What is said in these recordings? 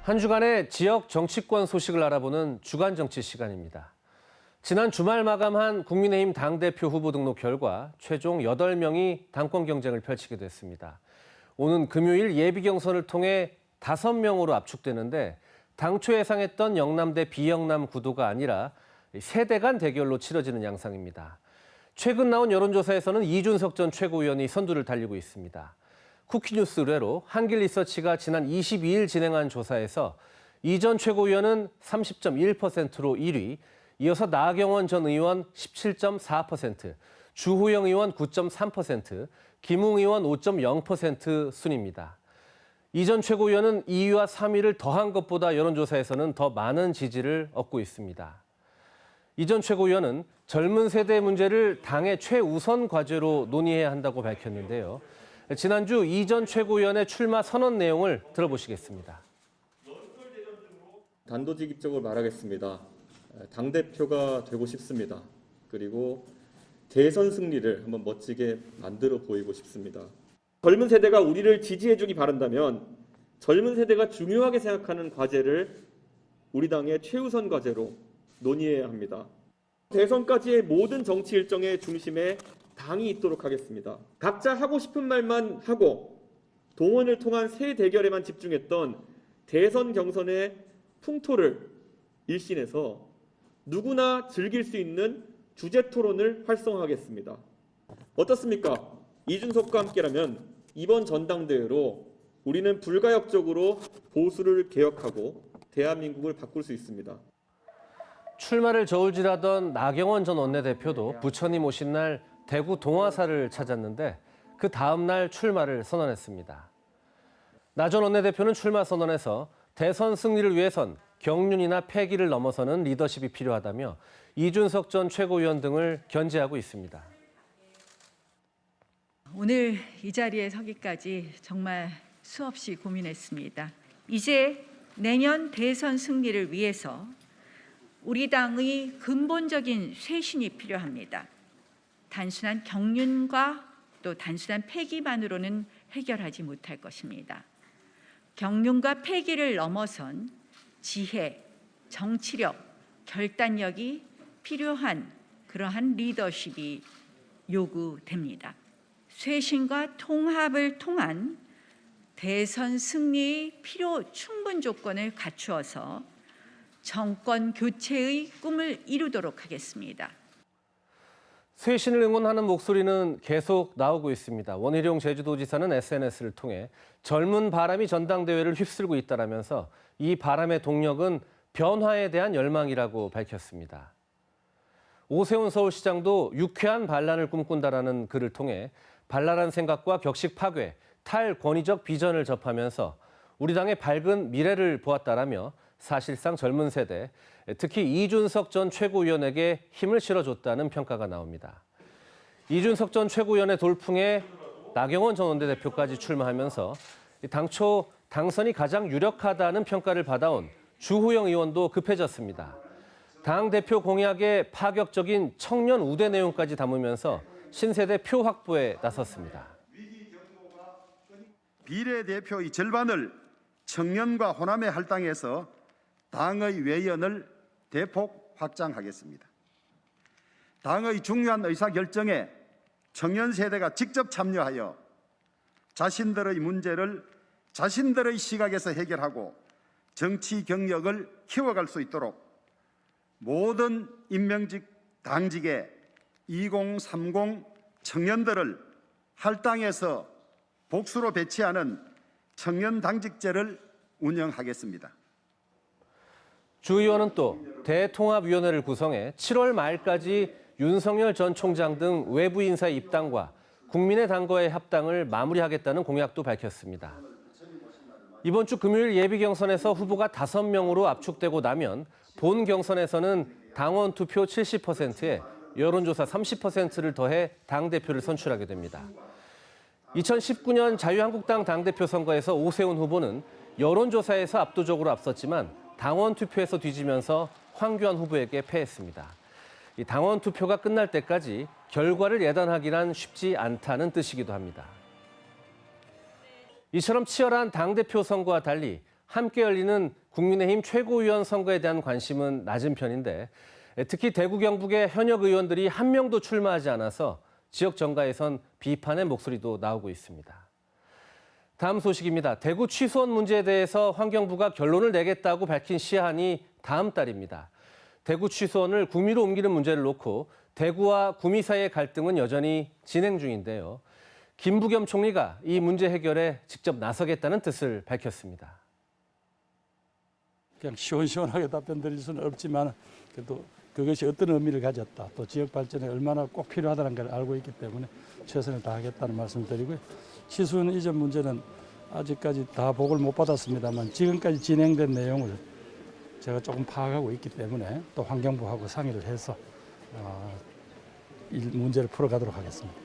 한 주간의 지역 정치권 소식을 알아보는 주간 정치 시간입니다. 지난 주말 마감한 국민의힘 당대표 후보 등록 결과 최종 8명이 당권 경쟁을 펼치게 됐습니다. 오는 금요일 예비 경선을 통해 5명으로 압축되는데 당초 예상했던 영남 대 비영남 구도가 아니라 세대 간 대결로 치러지는 양상입니다. 최근 나온 여론조사에서는 이준석 전 최고위원이 선두를 달리고 있습니다. 쿠키뉴스 의뢰로 한길리서치가 지난 22일 진행한 조사에서 이 전 최고위원은 30.1%로 1위, 이어서 나경원 전 의원 17.4%, 주호영 의원 9.3%, 김웅 의원 5.0% 순입니다. 이 전 최고위원은 2위와 3위를 더한 것보다 여론조사에서는 더 많은 지지를 얻고 있습니다. 이 전 최고위원은 젊은 세대의 문제를 당의 최우선 과제로 논의해야 한다고 밝혔는데요. 지난주 이 전 최고위원의 출마 선언 내용을 들어보시겠습니다. 단도직입적으로 말하겠습니다. 당대표가 되고 싶습니다. 그리고 대선 승리를 한번 멋지게 만들어 보이고 싶습니다. 젊은 세대가 우리를 지지해주기 바란다면 젊은 세대가 중요하게 생각하는 과제를 우리 당의 최우선 과제로 논의해야 합니다. 대선까지의 모든 정치 일정의 중심에 당이 있도록 하겠습니다. 각자 하고 싶은 말만 하고 동원을 통한 새 대결에만 집중했던 대선 경선의 풍토를 일신해서 누구나 즐길 수 있는 주제 토론을 활성화하겠습니다. 어떻습니까? 이준석과 함께라면 이번 전당대회로 우리는 불가역적으로 보수를 개혁하고 대한민국을 바꿀 수 있습니다. 출마를 저울질하던 나경원 전 원내대표도 부처님 오신 날 대구 동화사를 찾았는데 그 다음 날 출마를 선언했습니다. 나 전 원내대표는 출마 선언에서 대선 승리를 위해선 경륜이나 패기를 넘어서는 리더십이 필요하다며 이준석 전 최고위원 등을 견제하고 있습니다. 오늘 이 자리에 서기까지 정말 수없이 고민했습니다. 이제 내년 대선 승리를 위해서 우리 당의 근본적인 쇄신이 필요합니다. 단순한 경륜과 또 단순한 패기만으로는 해결하지 못할 것입니다. 경륜과 패기를 넘어선 지혜, 정치력, 결단력이 필요한 그러한 리더십이 요구됩니다. 쇄신과 통합을 통한 대선 승리의 필요 충분 조건을 갖추어서 정권 교체의 꿈을 이루도록 하겠습니다. 쇄신을 응원하는 목소리는 계속 나오고 있습니다. 원희룡 제주도지사는 SNS를 통해 젊은 바람이 전당대회를 휩쓸고 있다라면서 이 바람의 동력은 변화에 대한 열망이라고 밝혔습니다. 오세훈 서울시장도 유쾌한 반란을 꿈꾼다라는 글을 통해 발랄한 생각과 격식 파괴, 탈권위적 비전을 접하면서 우리 당의 밝은 미래를 보았다라며 사실상 젊은 세대, 특히 이준석 전 최고위원에게 힘을 실어줬다는 평가가 나옵니다. 이준석 전 최고위원의 돌풍에 나경원 전 원내대표까지 출마하면서 당초 당선이 가장 유력하다는 평가를 받아온 주호영 의원도 급해졌습니다. 당대표 공약에 파격적인 청년 우대 내용까지 담으면서 신세대 표 확보에 나섰습니다. 비례대표의 절반을 청년과 호남에 할당해서 당의 외연을 대폭 확장하겠습니다. 당의 중요한 의사결정에 청년 세대가 직접 참여하여 자신들의 문제를 자신들의 시각에서 해결하고 정치 경력을 키워갈 수 있도록 모든 임명직 당직에 2030 청년들을 할당해서 복수로 배치하는 청년 당직제를 운영하겠습니다. 주 의원은 또 대통합위원회를 구성해 7월 말까지 윤석열 전 총장 등 외부 인사의 입당과 국민의 당과의 합당을 마무리하겠다는 공약도 밝혔습니다. 이번 주 금요일 예비 경선에서 후보가 5명으로 압축되고 나면 본 경선에서는 당원 투표 70%에 여론조사 30%를 더해 당대표를 선출하게 됩니다. 2019년 자유한국당 당대표 선거에서 오세훈 후보는 여론조사에서 압도적으로 앞섰지만 당원 투표에서 뒤지면서 황교안 후보에게 패했습니다. 이 당원 투표가 끝날 때까지 결과를 예단하기란 쉽지 않다는 뜻이기도 합니다. 이처럼 치열한 당대표 선거와 달리 함께 열리는 국민의힘 최고위원 선거에 대한 관심은 낮은 편인데 특히 대구 경북의 현역 의원들이 한 명도 출마하지 않아서 지역 정가에선 비판의 목소리도 나오고 있습니다. 다음 소식입니다. 대구 취수원 문제에 대해서 환경부가 결론을 내겠다고 밝힌 시한이 다음 달입니다. 대구 취수원을 구미로 옮기는 문제를 놓고 대구와 구미 사이의 갈등은 여전히 진행 중인데요. 김부겸 총리가 이 문제 해결에 직접 나서겠다는 뜻을 밝혔습니다. 그냥 시원시원하게 답변 드릴 수는 없지만 그래도 그것이 어떤 의미를 가졌다, 또 지역 발전에 얼마나 꼭 필요하다는 걸 알고 있기 때문에 최선을 다하겠다는 말씀을 드리고요. 취수원 이전 문제는 아직까지 다 보고를 못 받았습니다만 지금까지 진행된 내용을 제가 조금 파악하고 있기 때문에 또 환경부하고 상의를 해서 이 문제를 풀어가도록 하겠습니다.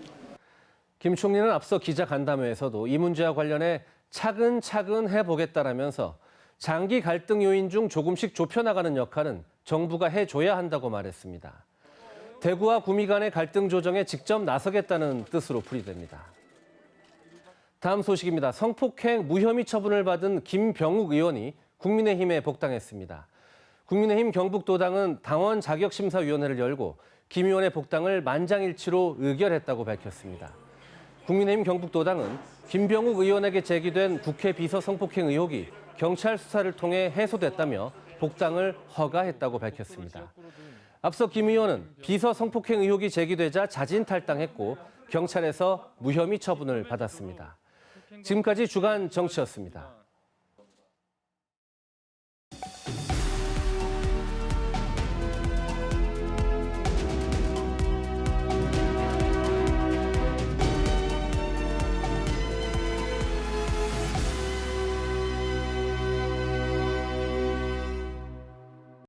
김 총리는 앞서 기자 간담회에서도 이 문제와 관련해 차근차근 해보겠다라면서 장기 갈등 요인 중 조금씩 좁혀나가는 역할은 정부가 해줘야 한다고 말했습니다. 대구와 구미 간의 갈등 조정에 직접 나서겠다는 뜻으로 풀이됩니다. 다음 소식입니다. 성폭행 무혐의 처분을 받은 김병욱 의원이 국민의힘에 복당했습니다. 국민의힘 경북도당은 당원 자격심사위원회를 열고 김 의원의 복당을 만장일치로 의결했다고 밝혔습니다. 국민의힘 경북도당은 김병욱 의원에게 제기된 국회 비서 성폭행 의혹이 경찰 수사를 통해 해소됐다며 복당을 허가했다고 밝혔습니다. 앞서 김 의원은 비서 성폭행 의혹이 제기되자 자진 탈당했고 경찰에서 무혐의 처분을 받았습니다. 지금까지 주간 정치였습니다.